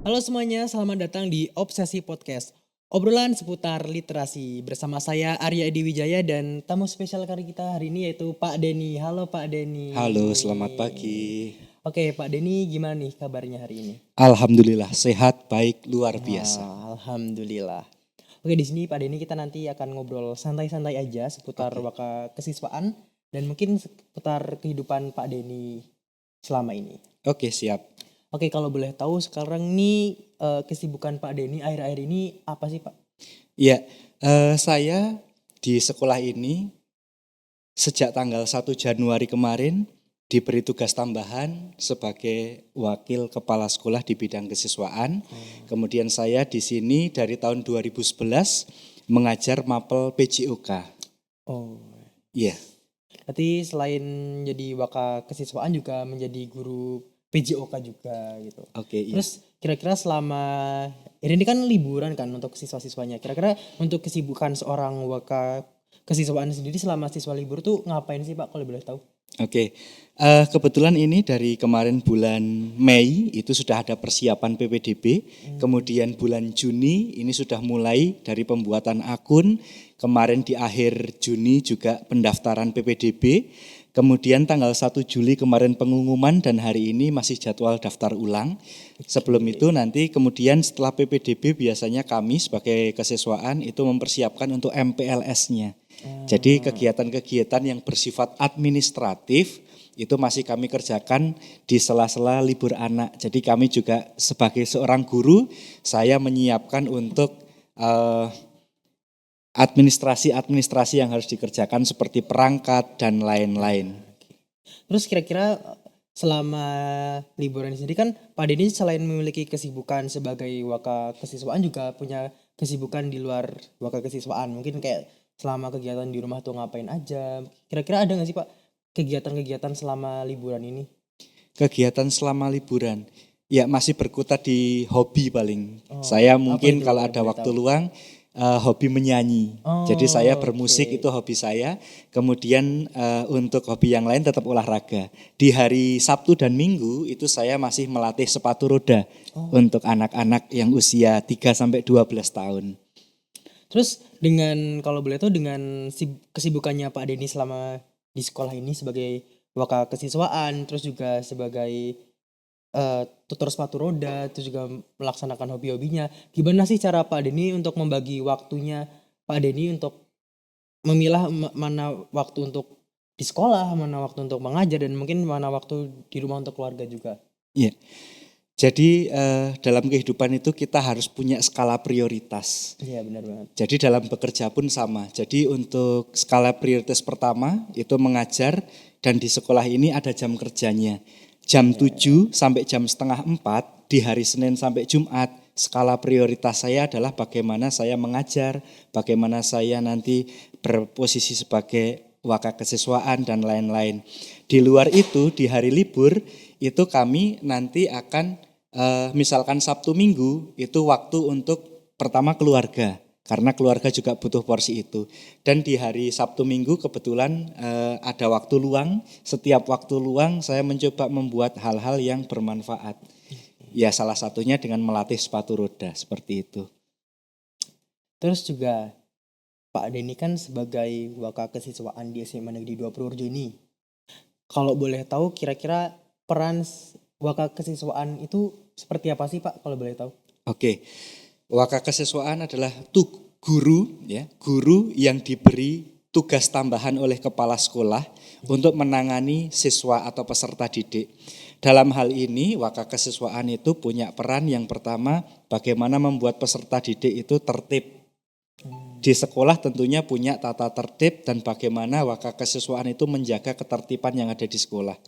Halo semuanya, selamat datang di Obsesi Podcast. Obrolan seputar literasi bersama saya Arya Edi Wijaya dan tamu spesial kali kita hari ini yaitu Pak Denny. Halo Pak Denny. Halo, selamat pagi. Oke, Pak Denny gimana nih kabarnya hari ini? Alhamdulillah sehat, baik, luar biasa. Alhamdulillah. Oke, di sini Pak Denny kita nanti akan ngobrol santai-santai aja seputar waka kesiswaan dan mungkin seputar kehidupan Pak Denny selama ini. Oke, siap. Oke, kalau boleh tahu sekarang nih kesibukan Pak Denny akhir-akhir ini apa sih Pak? Ya, saya di sekolah ini sejak tanggal 1 Januari kemarin diberi tugas tambahan sebagai wakil kepala sekolah di bidang kesiswaan. Kemudian saya di sini dari tahun 2011 mengajar mapel PJOK. Oh, Iya. berarti selain jadi waka kesiswaan juga menjadi guru PJOK juga gitu. Oke, iya. Terus kira-kira selama ini kan liburan kan untuk siswa-siswanya. Kira-kira untuk kesibukan seorang waka kesiswaan sendiri selama siswa libur tuh ngapain sih Pak kalau boleh tahu? Oke, kebetulan ini dari kemarin bulan Mei itu sudah ada persiapan PPDB, kemudian bulan Juni ini sudah mulai dari pembuatan akun, kemarin di akhir Juni juga pendaftaran PPDB, kemudian tanggal 1 Juli kemarin pengumuman dan hari ini masih jadwal daftar ulang. Sebelum itu nanti kemudian setelah PPDB biasanya kami sebagai kesiswaan itu mempersiapkan untuk MPLS-nya. Jadi kegiatan-kegiatan yang bersifat administratif itu masih kami kerjakan di sela-sela libur anak. Jadi kami juga sebagai seorang guru, saya menyiapkan untuk administrasi-administrasi yang harus dikerjakan seperti perangkat dan lain-lain. Terus kira-kira selama liburan sendiri kan Pak Denny selain memiliki kesibukan sebagai waka kesiswaan juga punya kesibukan di luar waka kesiswaan. Mungkin kayak selama kegiatan di rumah tuh ngapain aja. Kira-kira ada gak sih Pak kegiatan-kegiatan selama liburan ini? Kegiatan selama liburan, ya masih berkutat di hobi paling. Oh, Saya apa mungkin itu kalau kalau ada boleh waktu tahu? luang hobi menyanyi. Jadi saya bermusik Oke. itu hobi saya. Kemudian untuk hobi yang lain tetap olahraga. Di hari Sabtu dan Minggu itu saya masih melatih sepatu roda untuk anak-anak yang usia 3 sampai 12 tahun. Terus dengan kalau boleh tahu dengan kesibukannya Pak Denny selama di sekolah ini sebagai waka kesiswaan, terus juga sebagai tutor sepatu roda, terus juga melaksanakan hobi-hobinya. Gimana sih cara Pak Denny untuk membagi waktunya Pak Denny untuk memilah mana waktu untuk di sekolah, mana waktu untuk mengajar, dan mungkin mana waktu di rumah untuk keluarga juga? Iya. Jadi dalam kehidupan itu kita harus punya skala prioritas. Iya benar banget. Jadi dalam bekerja pun sama. Jadi untuk skala prioritas pertama itu mengajar dan di sekolah ini ada jam kerjanya. Jam 7 sampai jam setengah 4 di hari Senin sampai Jumat. Skala prioritas saya adalah bagaimana saya mengajar, bagaimana saya nanti berposisi sebagai waka kesiswaan dan lain-lain. Di luar itu di hari libur itu kami nanti akan misalkan Sabtu Minggu itu waktu untuk pertama keluarga. Karena keluarga juga butuh porsi itu. Dan di hari Sabtu Minggu kebetulan ada waktu luang. Setiap waktu luang saya mencoba membuat hal-hal yang bermanfaat. Ya salah satunya dengan melatih sepatu roda seperti itu. Terus juga Pak Denny kan sebagai waka kesiswaan di SMA Negeri 2 Purworejo ini. Kalau boleh tahu kira-kira peran waka kesiswaan itu seperti apa sih Pak kalau boleh tahu? Oke. Waka kesiswaan adalah guru ya, guru yang diberi tugas tambahan oleh kepala sekolah untuk menangani siswa atau peserta didik. Dalam hal ini waka kesiswaan itu punya peran yang pertama bagaimana membuat peserta didik itu tertib. Di sekolah tentunya punya tata tertib dan bagaimana waka kesiswaan itu menjaga ketertiban yang ada di sekolah.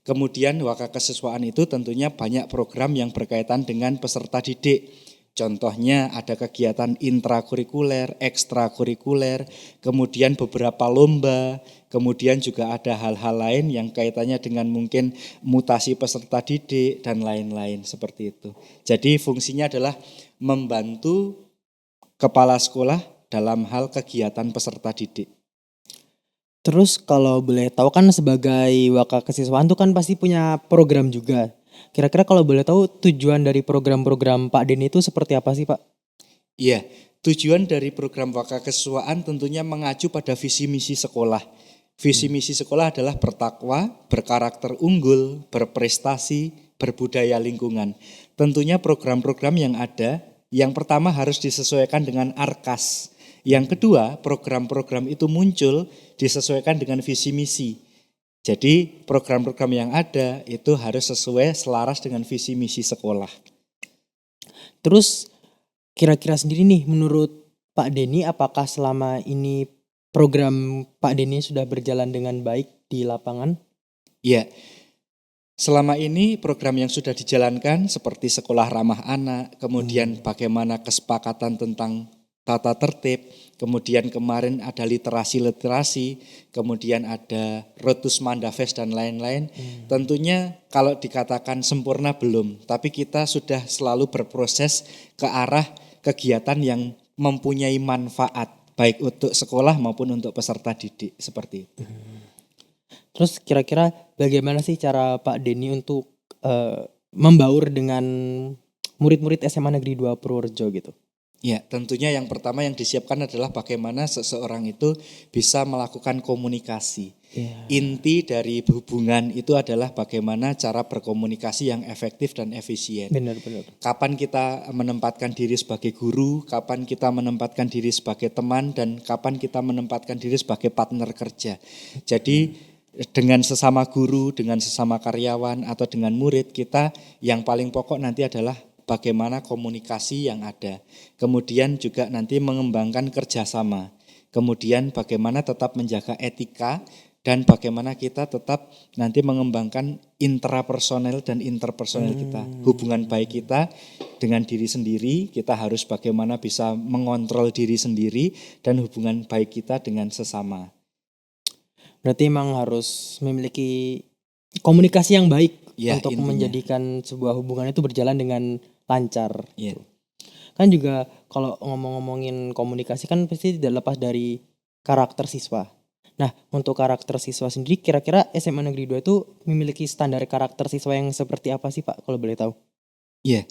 Kemudian waka kesiswaan itu tentunya banyak program yang berkaitan dengan peserta didik. Contohnya ada kegiatan intrakurikuler, ekstrakurikuler, kemudian beberapa lomba, kemudian juga ada hal-hal lain yang kaitannya dengan mungkin mutasi peserta didik dan lain-lain seperti itu. Jadi fungsinya adalah membantu kepala sekolah dalam hal kegiatan peserta didik. Terus kalau boleh tahu kan sebagai waka kesiswaan tuh kan pasti punya program juga. Kira-kira kalau boleh tahu tujuan dari program-program Pak Denny itu seperti apa sih Pak? Iya, tujuan dari program Wakakesiswaan tentunya mengacu pada visi misi sekolah. Visi misi sekolah adalah bertakwa, berkarakter unggul, berprestasi, berbudaya lingkungan. Tentunya program-program yang ada, yang pertama harus disesuaikan dengan ARKAS. Yang kedua, program-program itu muncul disesuaikan dengan visi misi. Jadi program-program yang ada itu harus sesuai selaras dengan visi misi sekolah. Terus kira-kira sendiri nih menurut Pak Denny apakah selama ini program Pak Denny sudah berjalan dengan baik di lapangan? Ya, selama ini program yang sudah dijalankan seperti sekolah ramah anak, kemudian bagaimana kesepakatan tentang tata tertib, kemudian kemarin ada literasi-literasi, kemudian ada Rotus Mandafest dan lain-lain. Tentunya kalau dikatakan sempurna belum, tapi kita sudah selalu berproses ke arah kegiatan yang mempunyai manfaat baik untuk sekolah maupun untuk peserta didik seperti itu. Terus kira-kira bagaimana sih cara Pak Denny untuk membaur dengan murid-murid SMA Negeri 2 Purworejo gitu? Ya, tentunya yang pertama yang disiapkan adalah bagaimana seseorang itu bisa melakukan komunikasi. Inti dari hubungan itu adalah bagaimana cara berkomunikasi yang efektif dan efisien. Benar-benar. Kapan kita menempatkan diri sebagai guru, kapan kita menempatkan diri sebagai teman, dan kapan kita menempatkan diri sebagai partner kerja. Jadi dengan sesama guru, dengan sesama karyawan, atau dengan murid, kita yang paling pokok nanti adalah bagaimana komunikasi yang ada. Kemudian juga nanti mengembangkan kerjasama. Kemudian bagaimana tetap menjaga etika dan bagaimana kita tetap nanti mengembangkan intrapersonal dan interpersonal kita. Hubungan baik kita dengan diri sendiri, kita harus bagaimana bisa mengontrol diri sendiri dan hubungan baik kita dengan sesama. Berarti emang harus memiliki komunikasi yang baik Ya, untuk intinya. menjadikan sebuah hubungan itu berjalan dengan lancar. Ya. Kan juga kalau ngomong-ngomongin komunikasi kan pasti tidak lepas dari karakter siswa. Nah, untuk karakter siswa sendiri kira-kira SMA Negeri 2 itu memiliki standar karakter siswa yang seperti apa sih Pak kalau boleh tahu? Ya,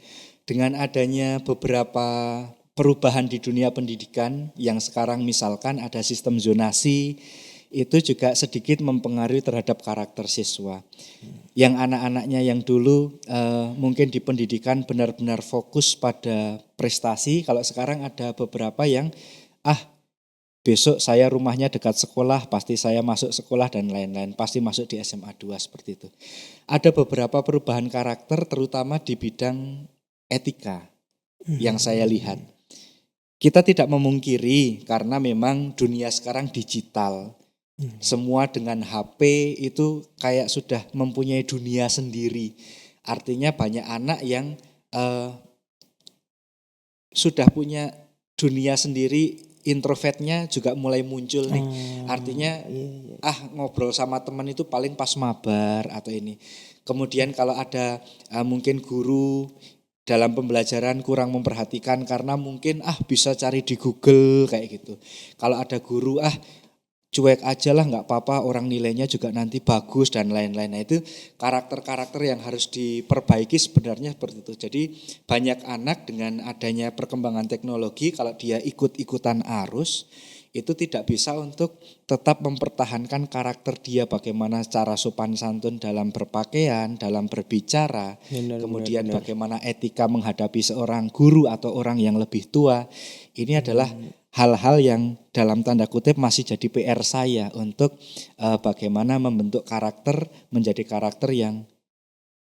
dengan adanya beberapa perubahan di dunia pendidikan yang sekarang misalkan ada sistem zonasi, itu juga sedikit mempengaruhi terhadap karakter siswa. Yang anak-anaknya yang dulu mungkin di pendidikan benar-benar fokus pada prestasi, kalau sekarang ada beberapa yang besok saya rumahnya dekat sekolah, pasti saya masuk sekolah dan lain-lain, pasti masuk di SMA 2 seperti itu. Ada beberapa perubahan karakter terutama di bidang etika yang saya lihat. Kita tidak memungkiri karena memang dunia sekarang digital. Semua dengan HP itu kayak sudah mempunyai dunia sendiri. Artinya banyak anak yang sudah punya dunia sendiri, introvertnya juga mulai muncul nih. Artinya ngobrol sama teman itu paling pas mabar atau ini. Kemudian kalau ada mungkin guru dalam pembelajaran kurang memperhatikan karena mungkin bisa cari di Google kayak gitu. Kalau ada guru cuek aja lah nggak apa-apa, orang nilainya juga nanti bagus dan lain-lain. Nah itu karakter-karakter yang harus diperbaiki sebenarnya seperti itu. Jadi banyak anak dengan adanya perkembangan teknologi kalau dia ikut-ikutan arus itu tidak bisa untuk tetap mempertahankan karakter dia, bagaimana cara sopan santun dalam berpakaian, dalam berbicara, kemudian bagaimana etika menghadapi seorang guru atau orang yang lebih tua. Ini adalah hal-hal yang dalam tanda kutip masih jadi PR saya untuk bagaimana membentuk karakter menjadi karakter yang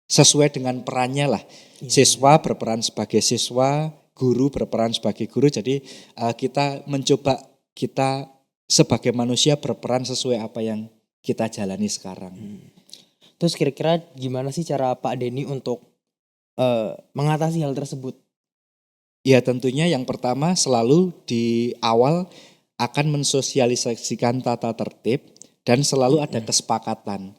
sesuai dengan perannya lah. Siswa berperan sebagai siswa, guru berperan sebagai guru. Jadi kita mencoba kita sebagai manusia berperan sesuai apa yang kita jalani sekarang. Terus kira-kira gimana sih cara Pak Denny untuk mengatasi hal tersebut? Ya tentunya yang pertama selalu di awal akan mensosialisasikan tata tertib dan selalu ada kesepakatan.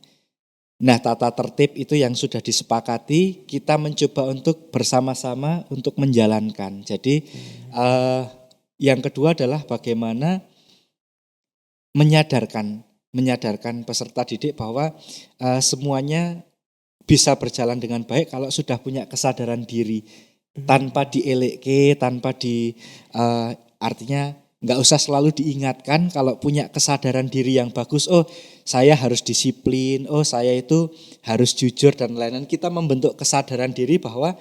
Nah tata tertib itu yang sudah disepakati kita mencoba untuk bersama-sama untuk menjalankan. Jadi yang kedua adalah bagaimana menyadarkan peserta didik bahwa semuanya bisa berjalan dengan baik kalau sudah punya kesadaran diri tanpa dieleke, tanpa artinya nggak usah selalu diingatkan. Kalau punya kesadaran diri yang bagus, oh saya harus disiplin, oh saya itu harus jujur dan lain-lain. Kita membentuk kesadaran diri bahwa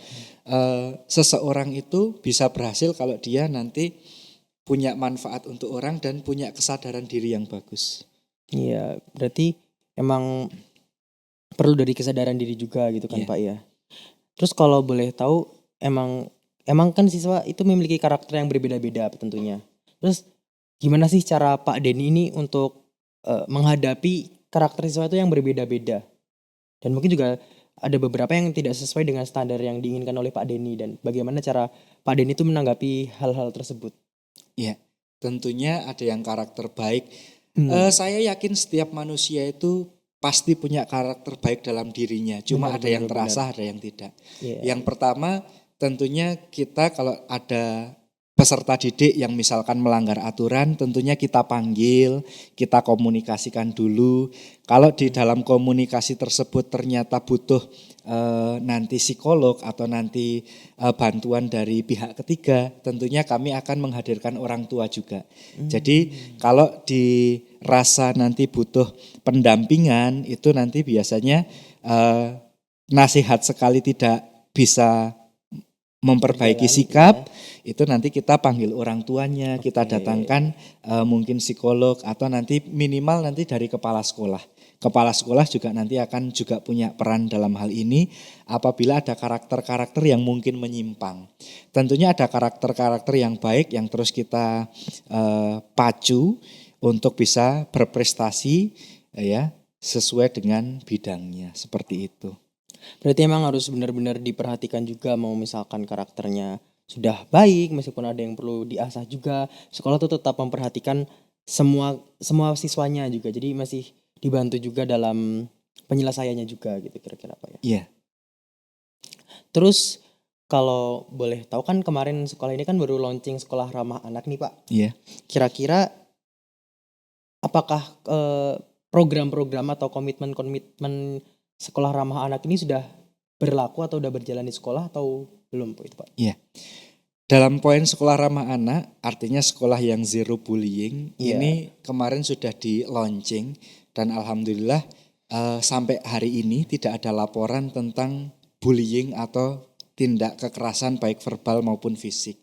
seseorang itu bisa berhasil kalau dia nanti punya manfaat untuk orang dan punya kesadaran diri yang bagus. Iya, berarti emang perlu dari kesadaran diri juga gitu kan Iya. Pak ya. Terus kalau boleh tahu emang kan siswa itu memiliki karakter yang berbeda-beda tentunya. Terus gimana sih cara Pak Denny ini untuk menghadapi karakter siswa itu yang berbeda-beda? Dan mungkin juga ada beberapa yang tidak sesuai dengan standar yang diinginkan oleh Pak Denny, dan bagaimana cara Pak Denny itu menanggapi hal-hal tersebut? Ya, tentunya ada yang karakter baik. Saya yakin setiap manusia itu pasti punya karakter baik dalam dirinya. Cuma Benar, ada yang benar, terasa, ada yang tidak. Iya. Yang pertama, tentunya kita kalau ada peserta didik yang misalkan melanggar aturan, tentunya kita panggil, kita komunikasikan dulu. Kalau di dalam komunikasi tersebut ternyata butuh nanti psikolog atau nanti bantuan dari pihak ketiga, tentunya kami akan menghadirkan orang tua juga. Jadi kalau dirasa nanti butuh pendampingan, itu nanti biasanya nasihat sekali tidak bisa memperbaiki sikap, itu nanti kita panggil orang tuanya, kita datangkan mungkin psikolog atau nanti minimal nanti dari kepala sekolah. Kepala sekolah juga nanti akan juga punya peran dalam hal ini apabila ada karakter-karakter yang mungkin menyimpang. Tentunya ada karakter-karakter yang baik yang terus kita pacu untuk bisa berprestasi ya sesuai dengan bidangnya, seperti itu. Berarti emang harus benar-benar diperhatikan juga, mau misalkan karakternya sudah baik, meskipun ada yang perlu diasah juga. Sekolah tuh tetap memperhatikan semua siswanya juga. Jadi masih dibantu juga dalam penyelesaiannya juga gitu kira-kira Pak ya. Iya. Terus kalau boleh tahu kan kemarin sekolah ini kan baru launching sekolah ramah anak nih Pak. Iya. Kira-kira apakah program-program atau komitmen sekolah ramah anak ini sudah berlaku atau udah berjalan di sekolah atau belum itu Pak? Iya. Dalam poin sekolah ramah anak, artinya sekolah yang zero bullying, ini kemarin sudah di launching dan alhamdulillah sampai hari ini tidak ada laporan tentang bullying atau tindak kekerasan baik verbal maupun fisik.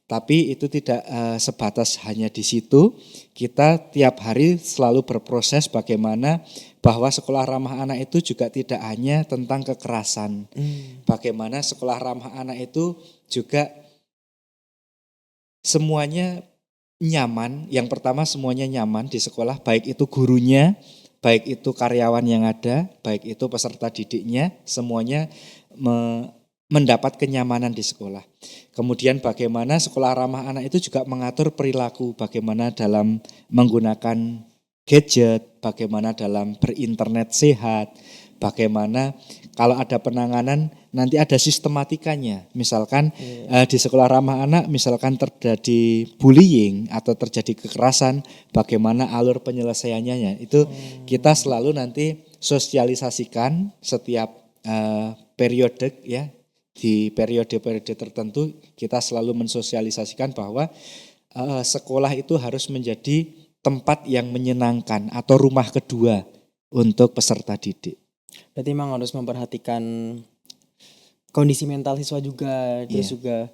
Tapi itu tidak sebatas hanya di situ. Kita tiap hari selalu berproses bagaimana bahwa sekolah ramah anak itu juga tidak hanya tentang kekerasan. Bagaimana sekolah ramah anak itu juga semuanya nyaman. Yang pertama semuanya nyaman di sekolah, baik itu gurunya, baik itu karyawan yang ada, baik itu peserta didiknya, semuanya mendapat kenyamanan di sekolah. Kemudian bagaimana sekolah ramah anak itu juga mengatur perilaku, bagaimana dalam menggunakan gadget, bagaimana dalam berinternet sehat, bagaimana kalau ada penanganan nanti ada sistematikanya. Misalkan di sekolah ramah anak misalkan terjadi bullying atau terjadi kekerasan, bagaimana alur penyelesaiannya. Itu kita selalu nanti sosialisasikan setiap periode ya. Di periode-periode tertentu kita selalu mensosialisasikan bahwa sekolah itu harus menjadi tempat yang menyenangkan atau rumah kedua untuk peserta didik. Berarti memang harus memperhatikan kondisi mental siswa juga, terus juga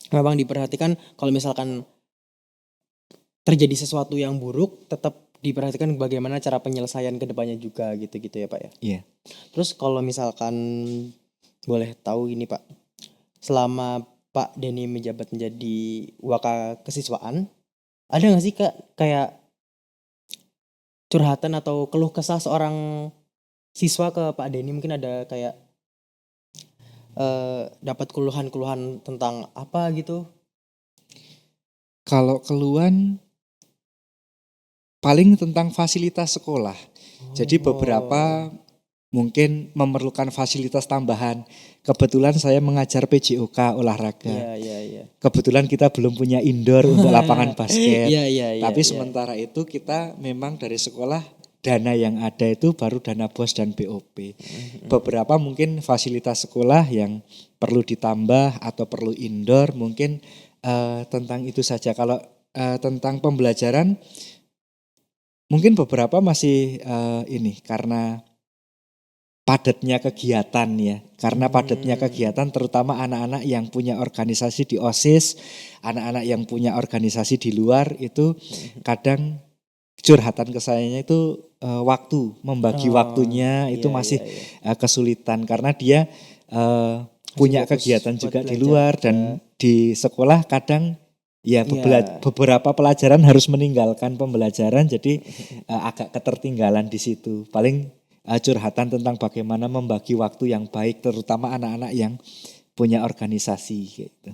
memang diperhatikan kalau misalkan terjadi sesuatu yang buruk, tetap diperhatikan bagaimana cara penyelesaian ke depannya juga gitu-gitu ya Pak ya. Iya. Terus kalau misalkan boleh tahu ini Pak, selama Pak Denny menjabat menjadi waka kesiswaan, ada nggak sih kayak curhatan atau keluh kesah seorang siswa ke Pak Denny? Mungkin ada kayak dapat keluhan-keluhan tentang apa gitu? Kalau keluhan paling tentang fasilitas sekolah. Jadi beberapa mungkin memerlukan fasilitas tambahan. Kebetulan saya mengajar PJOK olahraga. Iya. Kebetulan kita belum punya indoor untuk lapangan basket. Iya. Tapi sementara itu kita memang dari sekolah dana yang ada itu baru dana BOS dan BOP. Beberapa mungkin fasilitas sekolah yang perlu ditambah atau perlu indoor mungkin tentang itu saja. Kalau tentang pembelajaran mungkin beberapa masih ini karena padatnya kegiatan ya. Karena padatnya kegiatan terutama anak-anak yang punya organisasi di OSIS, anak-anak yang punya organisasi di luar itu kadang curhatan ke sayanya itu waktu, membagi waktunya itu iya, masih iya, iya. kesulitan karena dia punya fokus kegiatan buat juga di belajar luar juga. dan di sekolah kadang ya Iya. beberapa pelajaran harus meninggalkan pembelajaran jadi agak ketertinggalan di situ. Paling curhatan tentang bagaimana membagi waktu yang baik terutama anak-anak yang punya organisasi gitu.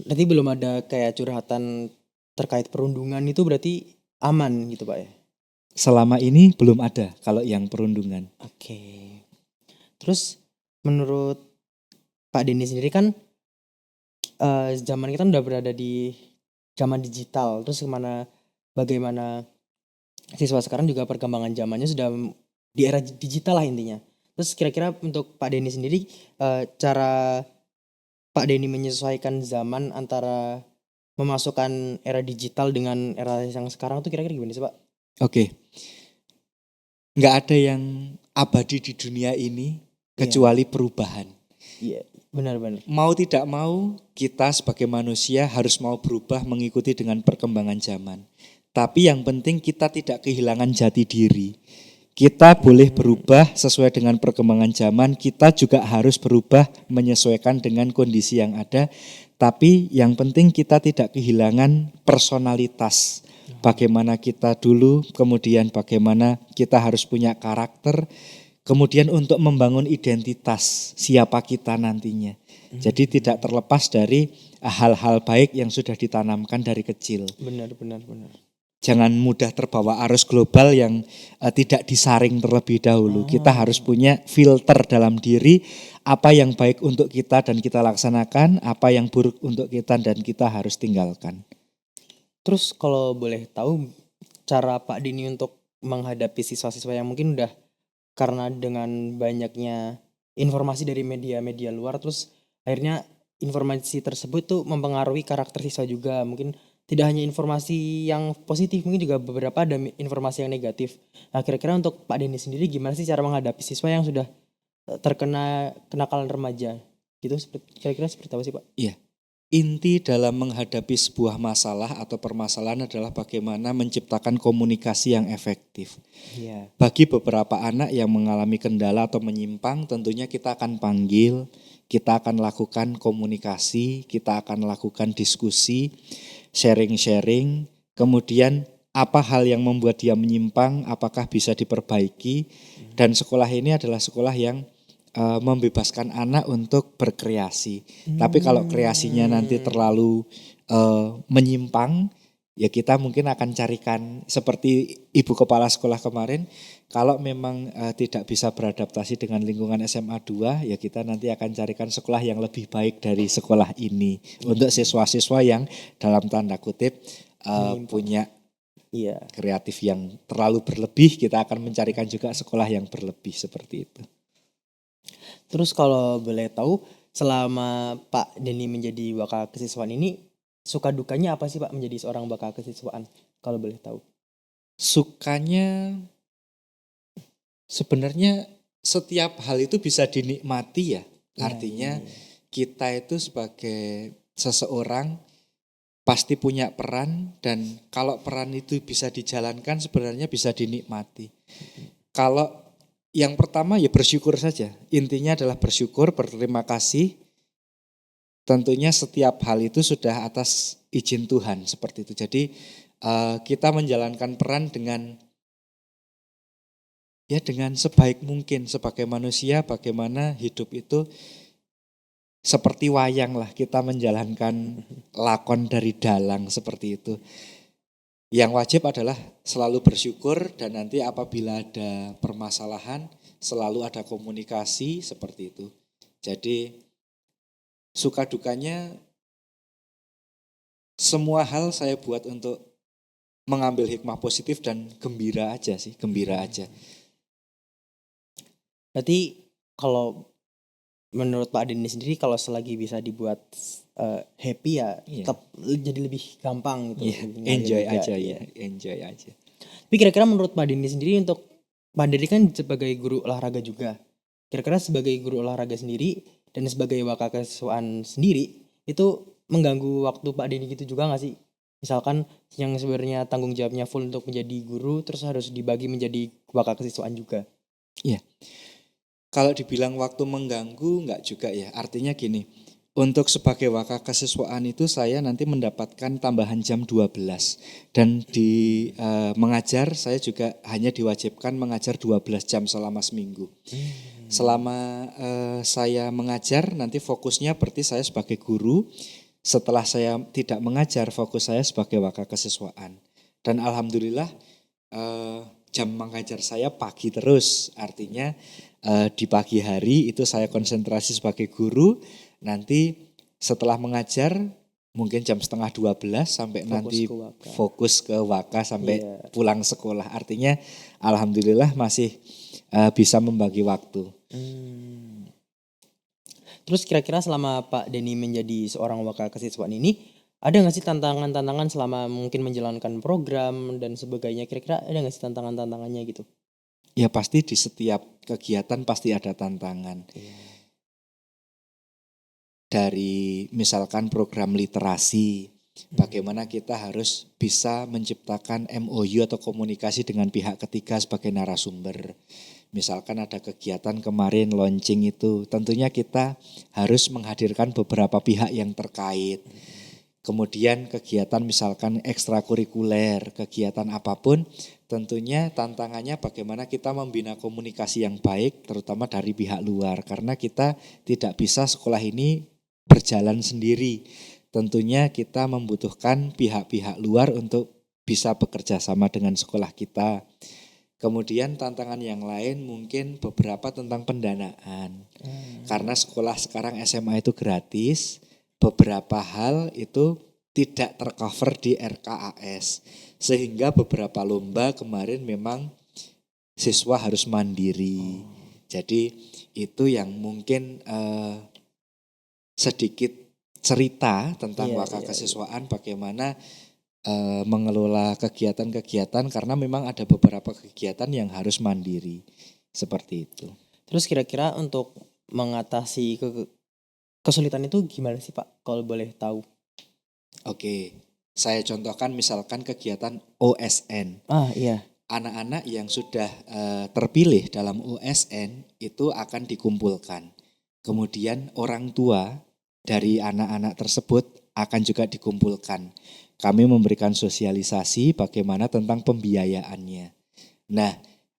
Berarti belum ada kayak curhatan terkait perundungan itu berarti aman gitu Pak ya? Selama ini belum ada kalau yang perundungan. Oke. Terus menurut Pak Denny sendiri kan zaman kita udah berada di zaman digital. Terus bagaimana siswa sekarang juga perkembangan zamannya sudah di era digital lah intinya. Terus kira-kira untuk Pak Denny sendiri cara Pak Denny menyesuaikan zaman antara memasukkan era digital dengan era yang sekarang tuh kira-kira gimana sih Pak? Oke, nggak ada yang abadi di dunia ini Iya, kecuali perubahan. iya, benar-benar. Mau tidak mau kita sebagai manusia harus mau berubah mengikuti dengan perkembangan zaman. Tapi yang penting kita tidak kehilangan jati diri. Kita boleh berubah sesuai dengan perkembangan zaman, kita juga harus berubah menyesuaikan dengan kondisi yang ada. Tapi yang penting kita tidak kehilangan personalitas. Bagaimana kita dulu, kemudian bagaimana kita harus punya karakter, kemudian untuk membangun identitas siapa kita nantinya. Jadi tidak terlepas dari hal-hal baik yang sudah ditanamkan dari kecil. Benar, benar, benar. Jangan mudah terbawa arus global yang tidak disaring terlebih dahulu. Kita harus punya filter dalam diri apa yang baik untuk kita dan kita laksanakan, apa yang buruk untuk kita dan kita harus tinggalkan. Terus kalau boleh tahu cara Pak Dini untuk menghadapi siswa-siswa yang mungkin udah karena dengan banyaknya informasi dari media-media luar terus akhirnya informasi tersebut tuh mempengaruhi karakter siswa juga. Mungkin tidak hanya informasi yang positif, mungkin juga beberapa ada informasi yang negatif. Nah, kira-kira untuk Pak Denny sendiri gimana sih cara menghadapi siswa yang sudah terkena kenakalan remaja? Gitu kira-kira seperti apa sih, Pak? Iya. Inti dalam menghadapi sebuah masalah atau permasalahan adalah bagaimana menciptakan komunikasi yang efektif. Iya. Bagi beberapa anak yang mengalami kendala atau menyimpang, tentunya kita akan panggil, kita akan lakukan komunikasi, kita akan lakukan diskusi, sharing-sharing, kemudian apa hal yang membuat dia menyimpang, apakah bisa diperbaiki, dan sekolah ini adalah sekolah yang membebaskan anak untuk berkreasi. Tapi kalau kreasinya nanti terlalu menyimpang, ya kita mungkin akan carikan seperti ibu kepala sekolah kemarin. Kalau memang tidak bisa beradaptasi dengan lingkungan SMA 2, ya kita nanti akan carikan sekolah yang lebih baik dari sekolah ini. Untuk siswa-siswa yang dalam tanda kutip punya Iya. kreatif yang terlalu berlebih, kita akan mencarikan juga sekolah yang berlebih seperti itu. Terus kalau boleh tahu selama Pak Denny menjadi wakil kesiswaan ini suka dukanya apa sih Pak menjadi seorang wakil kesiswaan kalau boleh tahu? Sukanya sebenarnya setiap hal itu bisa dinikmati ya. Artinya kita itu sebagai seseorang pasti punya peran dan kalau peran itu bisa dijalankan sebenarnya bisa dinikmati. Kalau yang pertama ya bersyukur saja. Intinya adalah bersyukur, berterima kasih. Tentunya setiap hal itu sudah atas izin Tuhan seperti itu. Jadi kita menjalankan peran dengan sebaik mungkin sebagai manusia. Bagaimana hidup itu seperti wayang lah, kita menjalankan lakon dari dalang seperti itu. Yang wajib adalah selalu bersyukur dan nanti apabila ada permasalahan selalu ada komunikasi seperti itu. Jadi suka dukanya semua hal saya buat untuk mengambil hikmah positif dan gembira aja sih, gembira aja. Berarti kalau menurut Pak Denny sendiri kalau selagi bisa dibuat happy ya Iya. tetap jadi lebih gampang gitu. Iya, lebih ngalir enjoy juga, aja iya. ya, enjoy aja. Tapi kira-kira menurut Pak Denny sendiri untuk Pak Denny kan sebagai guru olahraga juga. Kira-kira sebagai guru olahraga sendiri dan sebagai wakakesiswaan sendiri itu mengganggu waktu Pak Denny gitu juga nggak sih? Misalkan yang sebenarnya tanggung jawabnya full untuk menjadi guru terus harus dibagi menjadi wakakesiswaan juga. Iya. Kalau dibilang waktu mengganggu enggak juga ya. Artinya gini, untuk sebagai wakakesiswaan itu saya nanti mendapatkan tambahan jam 12 dan di mengajar saya juga hanya diwajibkan mengajar 12 jam selama seminggu. Selama saya mengajar nanti fokusnya berarti saya sebagai guru. Setelah saya tidak mengajar fokus saya sebagai wakakesiswaan. Dan alhamdulillah jam mengajar saya pagi terus, artinya di pagi hari itu saya konsentrasi sebagai guru, nanti setelah mengajar mungkin jam 11:30 sampai Fokus nanti ke waka. fokus ke waka sampai Iya. pulang sekolah. Artinya alhamdulillah masih bisa membagi waktu. Terus kira-kira selama Pak Denny menjadi seorang wakakesiswaan ini ada nggak sih tantangan-tantangan selama mungkin menjalankan program dan sebagainya? Kira-kira ada nggak sih tantangan-tantangannya gitu? Ya pasti di setiap kegiatan pasti ada tantangan. Dari misalkan program literasi, bagaimana kita harus bisa menciptakan MOU atau komunikasi dengan pihak ketiga sebagai narasumber. Misalkan ada kegiatan kemarin launching itu, tentunya kita harus menghadirkan beberapa pihak yang terkait. Kemudian kegiatan misalkan ekstrakurikuler, kegiatan apapun, tentunya tantangannya bagaimana kita membina komunikasi yang baik, terutama dari pihak luar. Karena kita tidak bisa sekolah ini berjalan sendiri. Tentunya kita membutuhkan pihak-pihak luar untuk bisa bekerja sama dengan sekolah kita. Kemudian tantangan yang lain mungkin beberapa tentang pendanaan. Karena sekolah sekarang SMA itu gratis, beberapa hal itu tidak tercover di RKAS. Sehingga beberapa lomba kemarin memang siswa harus mandiri. Jadi itu yang mungkin sedikit cerita tentang wakakesiswaan bagaimana mengelola kegiatan-kegiatan karena memang ada beberapa kegiatan yang harus mandiri seperti itu. Terus kira-kira untuk mengatasi kesulitan itu gimana sih Pak kalau boleh tahu? Oke, saya contohkan misalkan kegiatan OSN. Iya. Anak-anak yang sudah terpilih dalam OSN itu akan dikumpulkan. Kemudian orang tua dari anak-anak tersebut akan juga dikumpulkan. Kami memberikan sosialisasi bagaimana tentang pembiayaannya. Nah,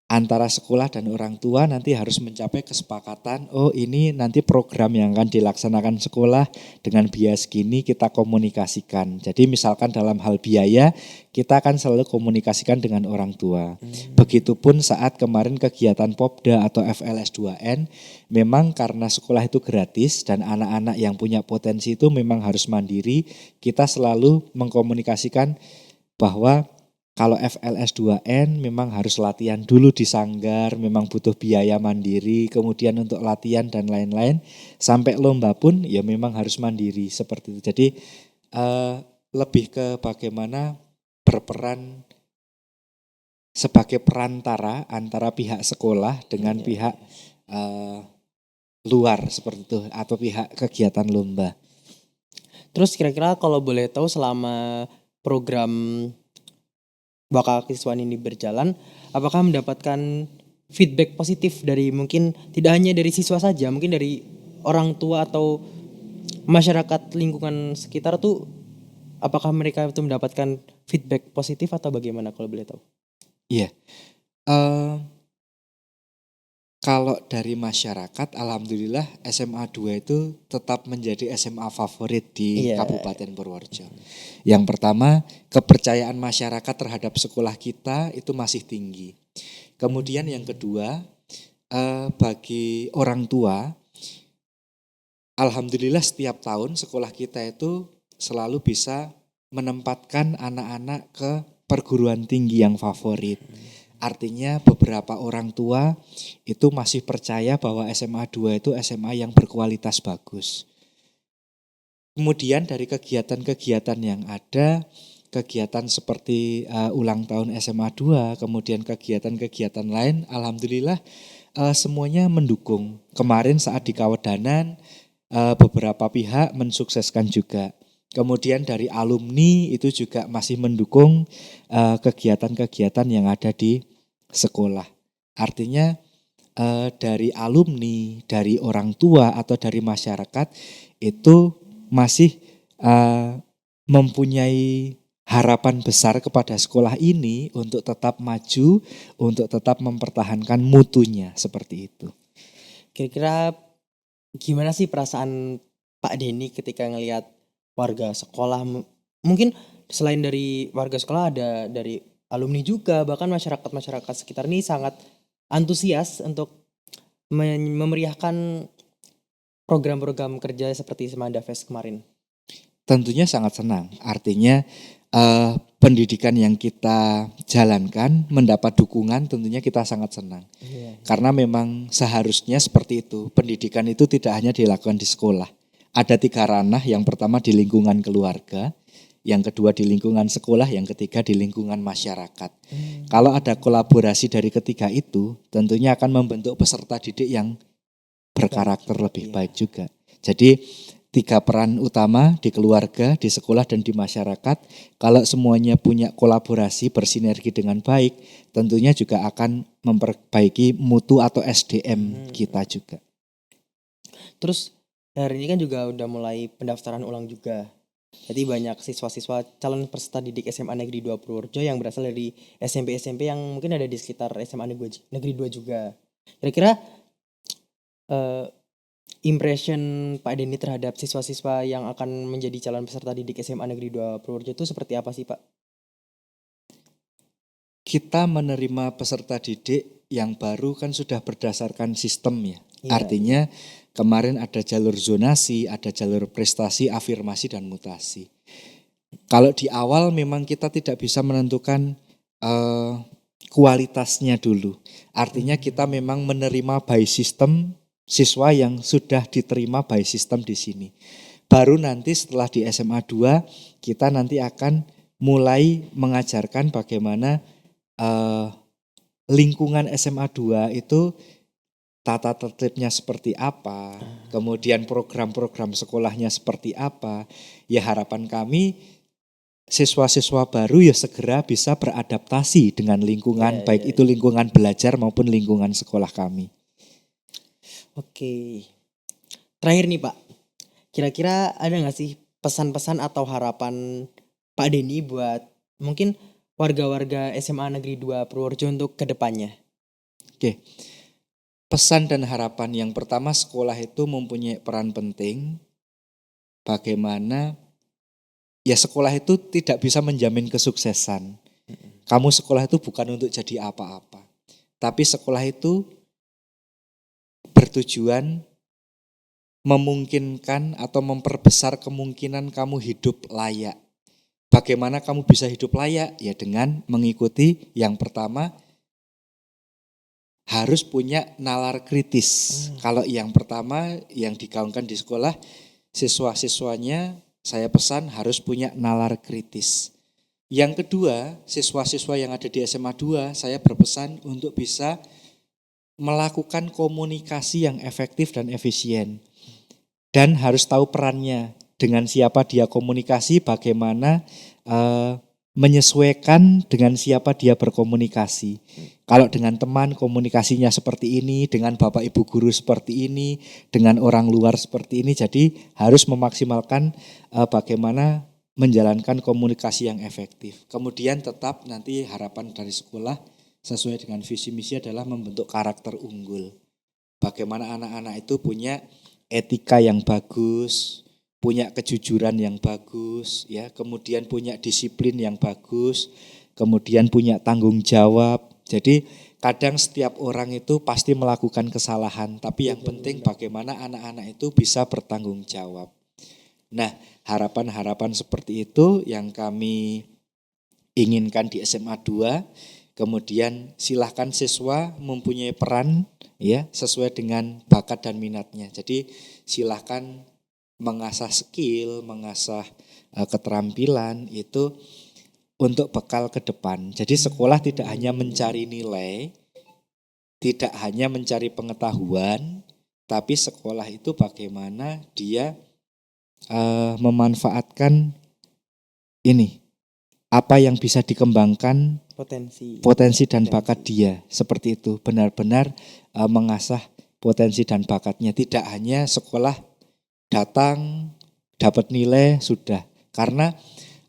antara sekolah dan orang tua nanti harus mencapai kesepakatan, oh ini nanti program yang akan dilaksanakan sekolah dengan biaya segini kita komunikasikan. Jadi misalkan dalam hal biaya kita akan selalu komunikasikan dengan orang tua. Begitupun saat kemarin kegiatan Popda atau FLS 2N, memang karena sekolah itu gratis dan anak-anak yang punya potensi itu memang harus mandiri, kita selalu mengkomunikasikan bahwa kalau FLS 2N memang harus latihan dulu di sanggar, memang butuh biaya mandiri, kemudian untuk latihan dan lain-lain, sampai lomba pun ya memang harus mandiri seperti itu. Jadi lebih ke bagaimana berperan sebagai perantara antara pihak sekolah dengan pihak luar seperti itu atau pihak kegiatan lomba. Terus kira-kira kalau boleh tahu selama program wakakesiswaan ini berjalan, apakah mendapatkan feedback positif dari mungkin tidak hanya dari siswa saja, mungkin dari orang tua atau masyarakat lingkungan sekitar tuh, apakah mereka itu mendapatkan feedback positif atau bagaimana kalau boleh tahu? Iya, kalau dari masyarakat, alhamdulillah SMA 2 itu tetap menjadi SMA favorit di Kabupaten Purworejo. Yang pertama, kepercayaan masyarakat terhadap sekolah kita itu masih tinggi. Kemudian yang kedua, bagi orang tua, alhamdulillah setiap tahun sekolah kita itu selalu bisa menempatkan anak-anak ke perguruan tinggi yang favorit. Artinya beberapa orang tua itu masih percaya bahwa SMA 2 itu SMA yang berkualitas bagus. Kemudian dari kegiatan-kegiatan yang ada, kegiatan seperti ulang tahun SMA 2, kemudian kegiatan-kegiatan lain, alhamdulillah semuanya mendukung. Kemarin saat di Kawedanan beberapa pihak mensukseskan juga. Kemudian dari alumni itu juga masih mendukung kegiatan-kegiatan yang ada di sekolah. Artinya dari alumni, dari orang tua atau dari masyarakat itu masih mempunyai harapan besar kepada sekolah ini untuk tetap maju, untuk tetap mempertahankan mutunya seperti itu. Kira-kira gimana sih perasaan Pak Denny ketika ngelihat warga sekolah? Mungkin selain dari warga sekolah ada dari alumni juga, bahkan masyarakat sekitar ini sangat antusias untuk memeriahkan program-program kerja seperti Semanda Fest kemarin. Tentunya sangat senang. Artinya pendidikan yang kita jalankan mendapat dukungan, tentunya kita sangat senang. Karena memang seharusnya seperti itu. Pendidikan itu tidak hanya dilakukan di sekolah. Ada 3 ranah, yang pertama di lingkungan keluarga, yang kedua di lingkungan sekolah, yang ketiga di lingkungan masyarakat. Kalau ada kolaborasi dari ketiga itu, tentunya akan membentuk peserta didik yang berkarakter lebih baik juga. Jadi 3 peran utama di keluarga, di sekolah, dan di masyarakat. Kalau semuanya punya kolaborasi, bersinergi dengan baik, tentunya juga akan memperbaiki mutu atau SDM kita juga. Terus hari ini kan juga udah mulai pendaftaran ulang juga. Jadi banyak siswa-siswa calon peserta didik SMA Negeri 2 Purworejo yang berasal dari SMP-SMP yang mungkin ada di sekitar SMA Negeri 2 juga. Kira-kira impression Pak Denny terhadap siswa-siswa yang akan menjadi calon peserta didik SMA Negeri 2 Purworejo itu seperti apa sih, Pak? Kita menerima peserta didik yang baru kan sudah berdasarkan sistem ya. Artinya kemarin ada jalur zonasi, ada jalur prestasi, afirmasi, dan mutasi. Kalau di awal memang kita tidak bisa menentukan kualitasnya dulu. Artinya kita memang menerima by system siswa yang sudah diterima by system di sini. Baru nanti setelah di SMA 2 kita nanti akan mulai mengajarkan bagaimana lingkungan SMA 2 itu tata tertibnya seperti apa, kemudian program-program sekolahnya seperti apa. Ya harapan kami siswa-siswa baru ya segera bisa beradaptasi dengan lingkungan, baik itu lingkungan belajar maupun lingkungan sekolah kami. Oke. Terakhir nih Pak, kira-kira ada gak sih pesan-pesan atau harapan Pak Denny buat mungkin warga-warga SMA Negeri 2 Purworejo untuk kedepannya? Oke. Pesan dan harapan yang pertama, sekolah itu mempunyai peran penting. Bagaimana ya sekolah itu tidak bisa menjamin kesuksesan. Kamu sekolah itu bukan untuk jadi apa-apa. Tapi sekolah itu bertujuan memungkinkan atau memperbesar kemungkinan kamu hidup layak. Bagaimana kamu bisa hidup layak? Ya dengan mengikuti yang pertama, harus punya nalar kritis. Kalau yang pertama yang digaungkan di sekolah, siswa-siswanya saya pesan harus punya nalar kritis. Yang kedua, siswa-siswa yang ada di SMA 2, saya berpesan untuk bisa melakukan komunikasi yang efektif dan efisien. Dan harus tahu perannya, dengan siapa dia komunikasi, bagaimana menyesuaikan dengan siapa dia berkomunikasi. Kalau dengan teman komunikasinya seperti ini, dengan bapak ibu guru seperti ini, dengan orang luar seperti ini. Jadi harus memaksimalkan bagaimana menjalankan komunikasi yang efektif. Kemudian tetap nanti harapan dari sekolah sesuai dengan visi misi adalah membentuk karakter unggul. Bagaimana anak-anak itu punya etika yang bagus, punya kejujuran yang bagus, ya, kemudian punya disiplin yang bagus, kemudian punya tanggung jawab. Jadi kadang setiap orang itu pasti melakukan kesalahan, tapi yang penting bagaimana anak-anak itu bisa bertanggung jawab. Nah, harapan-harapan seperti itu yang kami inginkan di SMA 2. Kemudian silahkan siswa mempunyai peran ya sesuai dengan bakat dan minatnya. Jadi silahkan mengasah skill, mengasah keterampilan itu untuk bekal ke depan. Jadi sekolah tidak hanya mencari nilai, tidak hanya mencari pengetahuan, tapi sekolah itu bagaimana dia memanfaatkan ini, apa yang bisa dikembangkan potensi dan bakat dia. Seperti itu, benar-benar mengasah potensi dan bakatnya. Tidak hanya sekolah datang, dapat nilai, sudah. Karena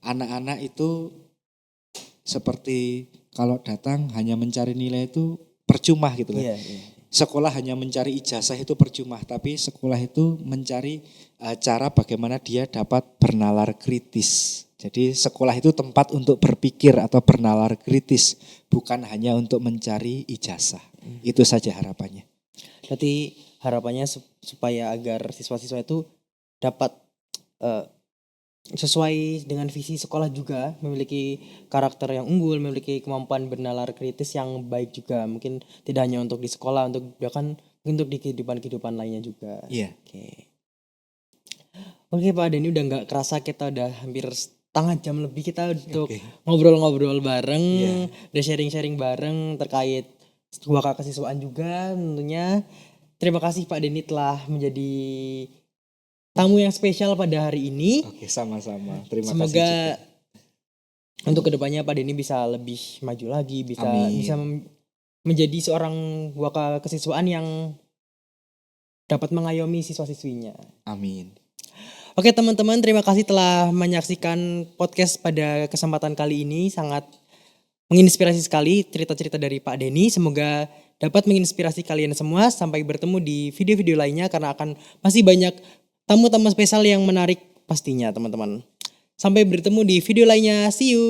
anak-anak itu seperti kalau datang hanya mencari nilai itu percuma gitu loh. Sekolah hanya mencari ijazah itu percuma, tapi sekolah itu mencari cara bagaimana dia dapat bernalar kritis. Jadi sekolah itu tempat untuk berpikir atau bernalar kritis, bukan hanya untuk mencari ijazah. Itu saja harapannya. Berarti harapannya supaya agar siswa-siswa itu dapat sesuai dengan visi sekolah juga, memiliki karakter yang unggul, memiliki kemampuan bernalar kritis yang baik juga. Mungkin tidak hanya untuk di sekolah, untuk bahkan untuk di kehidupan lainnya juga. Iya. Oke Pak Denny, udah nggak kerasa kita udah hampir setengah jam lebih kita untuk ngobrol-ngobrol bareng, udah sharing-sharing bareng terkait waka kesiswaan juga tentunya. Terima kasih Pak Denny telah menjadi tamu yang spesial pada hari ini. Oke, sama-sama. Terima kasih. Semoga untuk kedepannya Pak Denny bisa lebih maju lagi, bisa menjadi seorang waka kesiswaan yang dapat mengayomi siswa-siswinya. Amin. Oke teman-teman, terima kasih telah menyaksikan podcast pada kesempatan kali ini. Sangat menginspirasi sekali cerita-cerita dari Pak Denny. Semoga dapat menginspirasi kalian semua. Sampai bertemu di video-video lainnya karena akan masih banyak tamu-tamu spesial yang menarik pastinya teman-teman. Sampai bertemu di video lainnya. See you.